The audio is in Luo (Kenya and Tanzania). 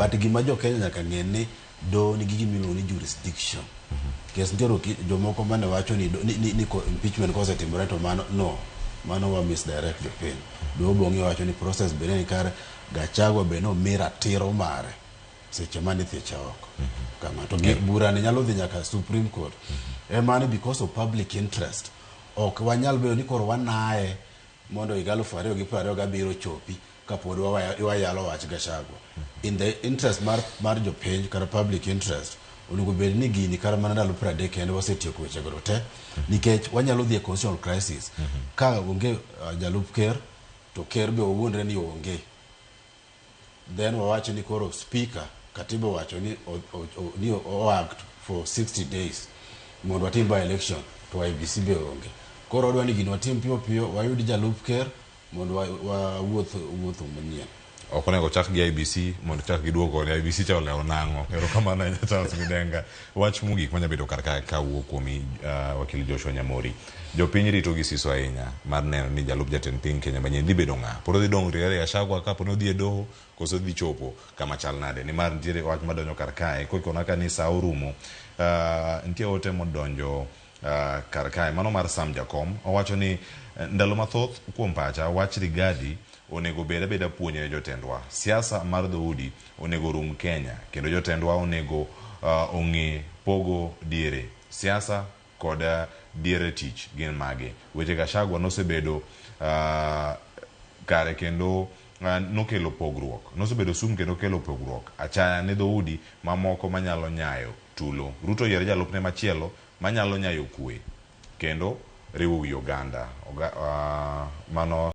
but gima jo Kenya nyaka ng'e ni do ni gigi miluongo ni jurisdiction. Kes ntiero jomoko mane wacho ni impeachment kosetimore to mano wa misdirect jopiny. Do bongi wacho ni process bende ni kare Gachagua be no mira tiro mare seche mani thiecha oko. Kama to Burani nyalo dhi nyaka Supreme Court. Mane because of public interest. Ok wanyal bedo ni koro wanae mondo higa 2027 chopi kapod wayalo wach Gachagua. In the interest mar jopiny kata public interest, onego bed ni gini kara mana ndalo 30 kende wasetieko weche go te, nikech wanyalo dhi e constitutional crisis ka onge jalup ker to ker be owuondre ni onge. Then wawacho ni koro speaker katiba wacho ni act for 60 days mondo watim by election to IBC be onge. Koro odwa ni gini watim piyo wayudi jalup ker mondo wuotho manyien. Okonego chak gi IBC mondo chak giduogo ne IBC cha oleo nango. Ero kama na Charles Midenga. Wach mogik manya bedo kar ka wuok kuomi wakili Joshua Nyamori. Jopiny rito gi siso ahinya mar neno ni jalup jatend piny Kenya manyien dhi bedo ng'a. Poro dhi dongre Gachagua kapo no dhi e doho koso dhi chopo kama chal nade. Ni mar ntiere wach madonjo kar kae kokona ka ni sa orumo. Ntie ote modonjo kar kae mano mar Sam Jakom owacho ni ndalo mathoth kuom pacha wach rigadi onego beda puonjre jotendwa. Siasa mar dhoudi onego rum Kenya kendo jotendwa onego ong'e pogo diere siasa kod diere tich gin mage. Weche Gachagua nosebedo kare kendo nokelo pogruok, nosebedo sum kendo kelo pogruok achaya ne dhoudi mamoko manyalo nyayo tulo. Ruto yiero jalupne machielo manyalo nyayo kwe kendo riwo wi Uganda mano